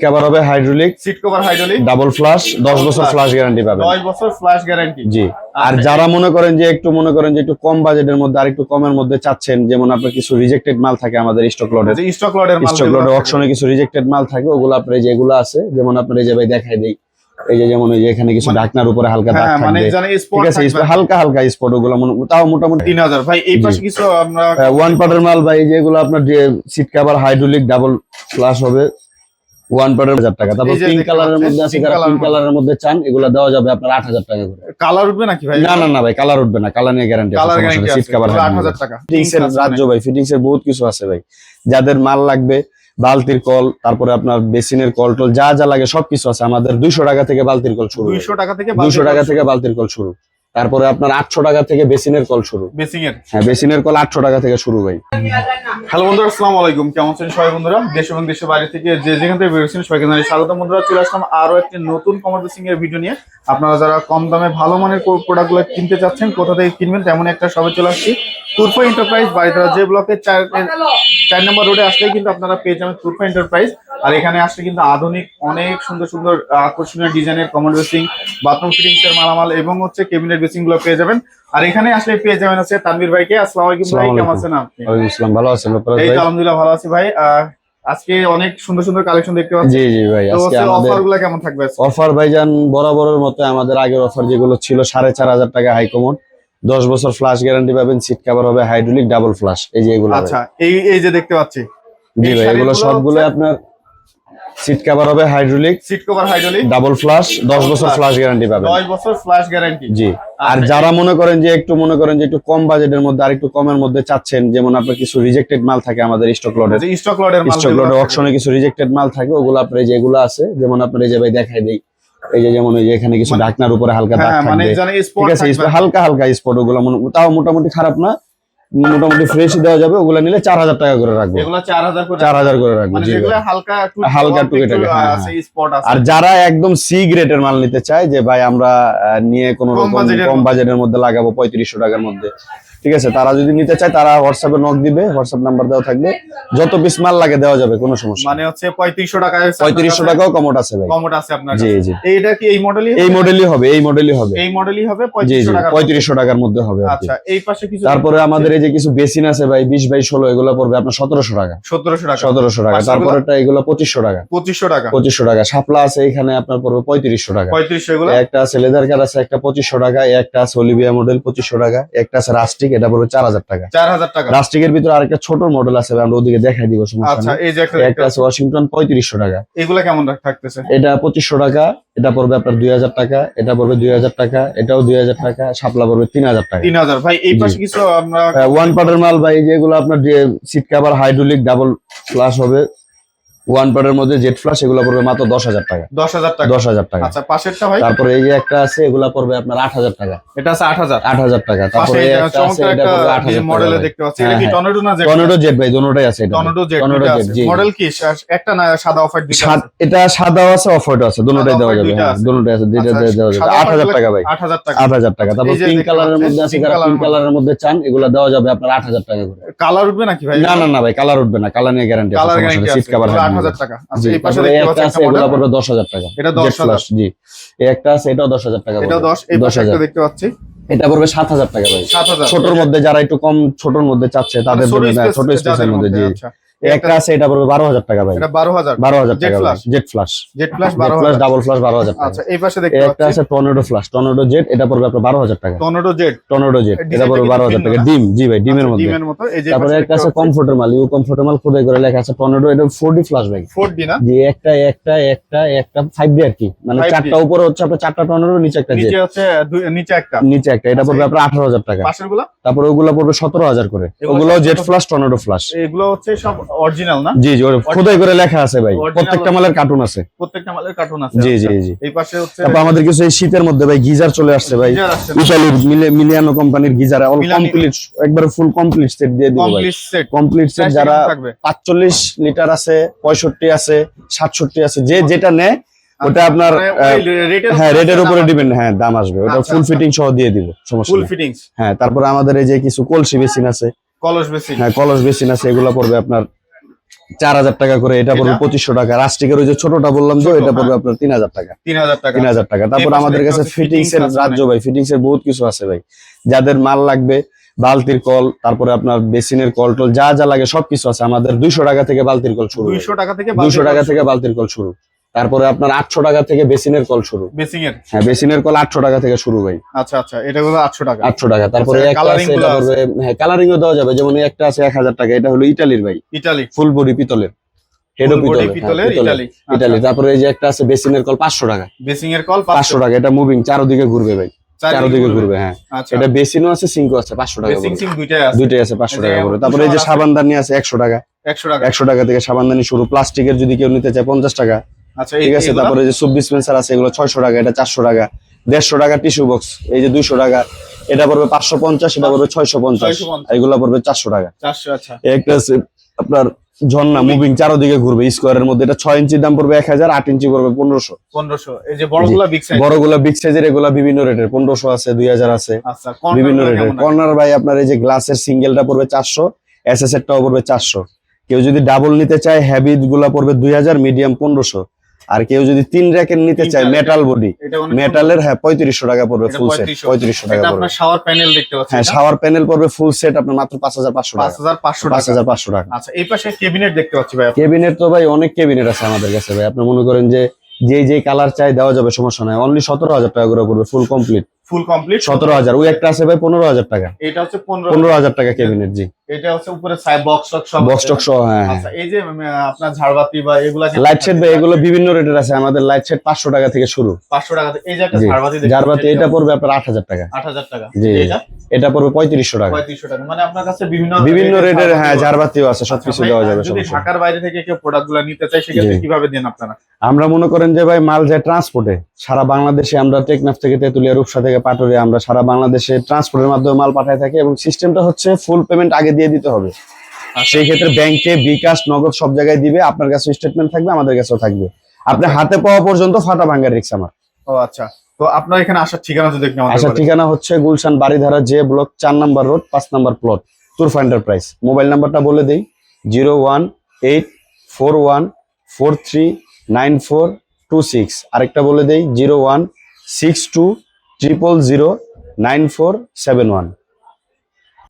Cover হবে hydraulic, seat cover hydraulic, double flush, 10 বছর flush guarantee পাবেন। 10 বছর ফ্ল্যাশ গ্যারান্টি। জি। আর যারা মনে করেন যে একটু কম বাজেটের মধ্যে আর একটু কমের মধ্যে চাচ্ছেন, যেমন আপনার কিছু রিজেক্টেড মাল থাকে আমাদের স্টক লটের, স্টক লটের মাল, স্টক লটের অকশনে কিছু রিজেক্টেড মাল থাকে, ওগুলো আপনার যেগুলো আছে, যেমন আপনার এই যে ভাই দেখাই দেই, এই যে যেমন এই যে এখানে কিছু ঢাকনার উপরে হালকা দাগ থাকবে, ঠিক আছে, হালকা হালকা স্পট, ওগুলো তাও মোটামুটি 3000। ভাই এই পাশে কিছু আমরা ওয়ান পার্টের মাল ভাই, যেগুলো আপনার যে seat cover hydraulic double flush হবে, ওয়ান পার্টের 1000 টাকা। তারপর পিঙ্ক কালারের মধ্যে আছে, যারা পিঙ্ক কালারের মধ্যে চান, এগুলো দেওয়া যাবে আপনার 8000 টাকা করে। কালার উঠবে নাকি ভাই? না না না ভাই, কালার উঠবে না, কালার নিয়ে গ্যারান্টি আছে। সিট কভার 8000 টাকা। ফিটিংস এর রাজ্য ভাই, ফিটিংস এর বহুত কিছু আছে ভাই। যাদের মাল লাগবে, বালতির কল, তারপরে আপনার বেসিনের কল টল যা যা লাগে সবকিছু আছে আমাদের। 200 টাকা থেকে বালতির কল শুরু, 200 টাকা থেকে 200 টাকা থেকে বালতির কল শুরু। তারপরে আপনার 800 টাকা থেকে বেসিনের কল শুরু। বেসিনের, হ্যাঁ বেসিনের কল 800 টাকা থেকে শুরু ভাই। হ্যালো বন্ধুরা, আসসালামু আলাইকুম। কেমন আছেন সবাই বন্ধুরা? দেশ এবং দেশের বাইরে থেকে যে যেখান থেকে বের হচ্ছেন সবাইকে জানাই স্বাগত। বন্ধুরা চলে আসলাম আরো একটি নতুন কমার বেসিং এর ভিডিও নিয়ে। আপনারা যারা কম দামে ভালো মানের প্রোডাক্টগুলো কিনতে চাচ্ছেন, কোথা থেকে কিনবেন তেমন একটা সবাই চলে আসছি তুরফা এন্টারপ্রাইজ, বাড়িধারা যে ব্লকে 4 নম্বর রোডে আসলেই কিন্তু আপনারা পেয়ে যাবেন তুরফা এন্টারপ্রাইজ। আর এখানে আসলে কিন্তু আধুনিক অনেক সুন্দর সুন্দর আকর্ষণীয় ডিজাইনের কমোড বেসিং, বাথরুম ফিটিংস এর মালামাল এবং হচ্ছে কেবিনেট বেসিং গুলো পেয়ে যাবেন। আর এখানে আসলে পেয়ে যাবেন হচ্ছে তানভীর ভাইকে। আসসালামু আলাইকুম ভাই, কেমন আছেন আপনি? ওয়ালাইকুম আসসালাম, ভালো আছেন আপনারা? এই আলহামদুলিল্লাহ ভালো আছি ভাই। আজকে অনেক সুন্দর সুন্দর কালেকশন দেখতে পাচ্ছি। জি জি ভাই, আজকে আমাদের অফারগুলো কেমন থাকবে? অফার ভাইজান বরাবরের মতো আমাদের আগের অফার যেগুলো ছিল 4500 টাকা হাই কমোড, 10 বছর ফ্লাশ গ্যারান্টি পাবেন, সিট কভার হবে হাইড্রোলিক ডাবল ফ্লাশ, এই যে এগুলো। আচ্ছা, এই যে দেখতে পাচ্ছি, জি ভাই, এগুলো সবগুলো আপনার সিট কভার হবে hydraulic, seat cover hydraulic, double flush, 10 বছর ফ্লাশ গ্যারান্টি পাবেন। 10 বছর ফ্লাশ গ্যারান্টি। জি। আর যারা মনে করেন যে একটু কম বাজেটের মধ্যে আর একটু কমের মধ্যে চাচ্ছেন, যেমন আপনার কিছু রিজেক্টেড মাল থাকে আমাদের স্টক লটের, স্টক লটের মাল, স্টক লটের অকশনে কিছু রিজেক্টেড মাল থাকে, ওগুলো আপনার যেগুলো আছে, যেমন আপনার এই যে ভাই দেখাই দেই, এই যে যেমন এই যে এখানে কিছু ঢাকনার উপরে হালকা দাগ থাকবে, ঠিক আছে, হালকা হালকা স্পট, ওগুলো তাও মোটামুটি খারাপ না, মোটামুটি ফ্রেশ দেওয়া যাবে। ওগুলো নিলে 4000 টাকা করে রাখবো। এগুলো 4000 করে রাখবো। মানে যেগুলো হালকা টুকে আছে স্পট আছে। আর যারা একদম সি গ্রেডের মাল নিতে চায়, যে ভাই আমরা নিয়ে কোনো রকম কম বাজেটের মধ্যে লাগাবো 3500 টাকার মধ্যে, ঠিক আছে, তারা যদি নিতে চায় তারা হোয়াটসঅ্যাপে নক দিবে, হোয়াটসঅ্যাপ নাম্বার দেওয়া থাকবে, যত পিস মাল লাগে দেওয়া যাবে, কোনো সমস্যা। মানে হচ্ছে 3500 টাকায়, 3500 টাকাও কমোড আছে ভাই, কমোড আছে আপনার কাছে। জি জি। এইটা কি এই মডেলই? এই মডেলই হবে, এই মডেলই হবে, এই মডেলই হবে। জি জি, 3500 টাকার মধ্যে হবে। আচ্ছা, এই পাশে কিছু, তারপরে আমাদের এই যে কিছু বেসিন আছে ভাই 20 বাই 16, এগুলো পড়বে আপনার 1700 টাকা। 1700 টাকা। তারপরে এগুলো 2500 টাকা। 2500 টাকা। শাপলা আছে এখানে আপনার পড়বে 3500 টাকা। 3500 এগুলো। একটা আছে লেদার কার আছে, একটা 2500 টাকা। একটা আছে অলিভিয়া মডেল 2500 টাকা। একটা আছে রাস্টিক, এটা পড়বে 4000 টাকা। 4000 টাকা। রাস্টিকের ভিতরে আরেকটা ছোট মডেল আছে, আমরা ওদিকে দেখাই দিব, সমস্যা আচ্ছা, নেই। এই যে একটা আছে ওয়াশিংটন 3500 টাকা। এগুলো কেমন থাকতেছে? এটা 2500 টাকা, এটা পড়বে আপনার 2000 টাকা, এটা পড়বে 2000 টাকা, এটাও 2000 টাকা, শাপলা পড়বে 3000 টাকা। 3000। ভাই এই পাশে কিছু আমরা ওয়ান পার্টের মাল ভাই, যেগুলো আপনার যে seat cover hydraulic double flush হবে, ওয়ান পার্টের মধ্যে জেট ফ্লাশ, এগুলো পড়বে মাত্র 10000 টাকা। 10000 টাকা। 10000 টাকা। আচ্ছা, পাশেরটা ভাই? তারপরে এই যে একটা আছে, এগুলা পড়বে আপনার 8000 টাকা। এটা আছে 8000। 8000 টাকা। তারপরে একটা আছে, এটা পড়বে 8000 মডেলে দেখতে পাচ্ছি। এটা কি টর্নেডো না জেট? টর্নেডো জেট ভাই, দুটোটাই আছে। এটা টর্নেডো জেট। মডেল কি একটা না সাদা অফ হোয়াইট দিতে আছে? এটা সাদা আছে, অফ হোয়াইট আছে, দুটোটাই দেওয়া যাবে। হ্যাঁ, দুটোটাই আছে, দুটোটাই দেওয়া যাবে। 8000 টাকা ভাই। 8000 টাকা। 8000 টাকা। তারপর পিঙ্ক কালারের মধ্যে আছে, যারা পিঙ্ক কালারের মধ্যে চান, এগুলা দেওয়া যাবে আপনার 8000 টাকা করে। কালার উঠবে নাকি ভাই? না না না ভাই, কালার উঠবে না, কালার নিয়ে গ্যারান্টি আছে। সিট কভার 8000 টাকা। আচ্ছা, এই পাশে একটা আছে, এগুলা পড়বে 10000 টাকা। এটা 10000। জি। এই একটা আছে, এটাও 10000 টাকা। এটা 10। এই পাশে একটা দেখতে পাচ্ছি, এটা পড়বে 7000 টাকা ভাই। 7000। ছোটর মধ্যে যারা একটু কম ছোটর মধ্যে চাচ্ছে তাদের জন্য, ছোট স্পেসের মধ্যে। জি। একটা আছে, এটা পড়বে 12000 টাকা ভাই। এটা 12000। 12000 টাকা। Jet flush. Jet flush 12000। Double flush 12000 টাকা। আচ্ছা, এই পাশে দেখতে পাচ্ছি একটা আছে টর্নেডো ফ্লাশ, টর্নেডো জেট, এটা পড়বে আপনার 12000 টাকা। Tornado jet. এটা পড়বে 12000 টাকা। ডিম, জি ভাই, ডিমের মধ্যে। ডিমের মতো। এই যে তারপরে একটা আছে কমফোর্টেবল, ইউ কমফোর্টেবল খোদাই করে লেখা আছে টর্নেডো, এটা 4D ফ্লাশ ভাই। 4D না? জি। একটা 5D আর কি, মানে চারটা উপরে হচ্ছে আপনার, চারটা টর্নেডো, নিচে একটা জেট, নিচে হচ্ছে নিচে একটা। এটা পড়বে আপনার 18000 টাকা। পাশেরগুলো? তারপরে ওগুলো পড়বে 17000 করে। ওগুলো জেট ফ্লাশ, টর্নেডো ফ্লাশ। এগুলো হচ্ছে সব অরিজিনাল না? জি জি, খোদাই করে লেখা আছে ভাই, প্রত্যেকটা মালের কার্টুন আছে। প্রত্যেকটা মালের কার্টুন আছে। জি জি জি। এই পাশে হচ্ছে তারপর আমাদের কিছু এই শীতের মধ্যে ভাই গিজার চলে আসছে ভাই, ইতালির মিলিয়ানো কোম্পানির গিজার, অল কমপ্লিট, একবারে ফুল কমপ্লিট সেট দিয়ে দিব ভাই। কমপ্লিট সেট যারা 45 লিটার আছে, 65 আছে, 67 আছে, যে যেটা নেয় ওটা আপনার হ্যাঁ রেটের উপরে দিবেন, হ্যাঁ দাম আসবে, ওটা ফুল ফিটিং সহ দিয়ে দিব, সমস্যা ফুল নেই। ফিটিংস। হ্যাঁ। তারপরে আমাদের এই যে কিছু কলসি বেসিন আছে, কলস বেসিন। হ্যাঁ কলস বেসিন আছে, এগুলো পড়বে আপনার 4000 টাকা করে, এটা পড়বে 2500 টাকা। রাস্টিকের ওই যে ছোটটা বললাম যে এটা পড়বে আপনার 3000 টাকা। 3000 টাকা। তারপর আমাদের কাছে ফিটিংস এর রাজ্য ভাই, ফিটিংস এর বহুত কিছু আছে ভাই। যাদের মাল লাগবে, বালতির কল, তারপরে আপনার বেসিনের কল টল যা যা লাগে সবকিছু আছে আমাদের। 200 টাকা থেকে বালতির কল শুরু, 200 টাকা থেকে 200 টাকা থেকে বালতির কল শুরু। তারপরে আপনার 800 টাকা থেকে বেসিনের কল শুরু। বেসিং-এর হ্যাঁ, বেসিনের কল 800 টাকা থেকে শুরু ভাই। আচ্ছা আচ্ছা, এটা হলো 800 টাকা। 800 টাকা। তারপরে আচ্ছা, একটা আছে এটা পড়বে, হ্যাঁ কালারিংও দেওয়া যাবে। যেমন এই একটা আছে 1000 টাকা, এটা হলো ইতালির ভাই, ইতালি ফুল বডি পিতলের, হেডও পিতলের, ইতালি। ইতালি। তারপরে এই যে একটা আছে বেসিনের কল 500 টাকা, বেসিং-এর কল 500 টাকা। এটা মুভিং, চারদিকে ঘুরবে ভাই, চারদিকে ঘুরবে। হ্যাঁ, আচ্ছা, এটা বেসিনও আছে, সিঙ্কও আছে, 500 টাকা বেসিং করে। সিং দুইটাই আছে, দুইটাই আছে 500 টাকা করে। তারপরে এই যে সাবানদানি আছে 100 টাকা, 100 টাকা। 100 টাকা থেকে সাবানদানি শুরু। প্লাস্টিকের যদি কেউ নিতে চায় 50 টাকা। আচ্ছা, ঠিক আছে। তারপরে এই যে সুপ ডিসপেন্সার আছে, এগুলো 600 টাকা, এটা 400 টাকা। 150 টাকা টিস্যু বক্স এই যে 200 টাকা, এটা পড়বে 550, এটা পড়বে 650, এগুলো পড়বে 400 টাকা। 400। আচ্ছা, একটা আছে আপনার ঝর্ণা মুভিং, চারদিকে ঘুরবে স্কোয়ারের মধ্যে, এটা 6 ইঞ্চির দাম পড়বে 1000, 8 ইঞ্চি পড়বে 1500। 1500। এই যে বড়গুলা বিগ সাইজ, বড়গুলা বিগ সাইজের, এগুলা বিভিন্ন রেটের, 1500 আছে, 2000 আছে, আচ্ছা, বিভিন্ন রেটের। কর্নার ভাই আপনার এই যে গ্লাসের সিঙ্গেলটা পড়বে 400, এসএস এরটাও পড়বে 400। কেউ যদি ডাবল নিতে চায় হেভি গুলা পড়বে 2000, মিডিয়াম 1500। আর কেউ যদি 3 র‍্যাকের নিতে চায় মেটাল বডি, মেটালের, হ্যাঁ 3500 টাকা পড়বে ফুল সেট, 3500 টাকা পড়বে। আপনার শাওয়ার প্যানেল দেখতে পাচ্ছেন, হ্যাঁ শাওয়ার প্যানেল পড়বে ফুল সেট আপনার মাত্র 5500 টাকা, 5500 টাকা। আচ্ছা, এই পাশে ক্যাবিনেট দেখতে পাচ্ছি ভাই। ক্যাবিনেট তো ভাই অনেক ক্যাবিনেট আছে আমাদের কাছে ভাই। আপনি মনে করেন যে যে কালার চাই দেওয়া যাবে, সমস্যা নাই। অনলি 17000 টাকা করে পড়বে ফুল কমপ্লিট। 17000। ওই একটা আছে ভাই 15000 টাকা, এটা হচ্ছে 15000 টাকা ক্যাবিনেট। জি, এটা হচ্ছে উপরে সাইড বক্স সব, বক্স টক সহ। হ্যাঁ, আচ্ছা, এই যে আপনার ঝাড়বাতি বা এগুলা লাইট সেট ভাই, এগুলো বিভিন্ন রেটের আছে আমাদের। লাইট সেট 500 টাকা থেকে শুরু, 500 টাকা। এই যে একটা ঝাড়বাতি ঝাড়বাতি, এটা পড়বে আপনার 8000 টাকা, 8000 টাকা। জি, এটা পড়বে 3500 টাকা, 3500 টাকা। মানে আপনার কাছে বিভিন্ন রেটের, হ্যাঁ ঝাড়বাতিও আছে, সবকিছু দেওয়া যাবে। যদি ঢাকার বাইরে থেকে কেউ প্রোডাক্টগুলো নিতে চায় সেক্ষেত্রে কিভাবে দেন আপনারা? আমরা মনে করেন যে ভাই মাল যায় ট্রান্সপোর্টে সারা বাংলাদেশে। আমরা টেকনাফ থেকে তেতুলিয়া, রূপসা থেকে পাটুরিয়া, আমরা সারা বাংলাদেশে ট্রান্সপোর্টের মাধ্যমে মাল পাঠায় থাকি। এবং সিস্টেমটা হচ্ছে ফুল পেমেন্ট আগে দিয়ে দিতে হবে। সেই ক্ষেত্রে ব্যাংকে, বিকাশ, নগদ সব জায়গায় দিবে। আপনার কাছে স্টেটমেন্ট থাকবে, আমাদের কাছেও থাকবে। আপনি হাতে পাওয়া পর্যন্ত ফাটা ভাঙ্গার রিস্ক আমার। ও আচ্ছা, তো আপনার এখানে আসার ঠিকানা যদি একটু আমাদের আসার ঠিকানা হচ্ছে গুলশান বাড়িধারা যে ব্লক 4 নম্বর রোড, 5 নম্বর প্লট, তুরফা এন্টারপ্রাইজ। মোবাইল নাম্বারটা বলে দেই 01841439426। আরেকটা বলে দেই 01620009471।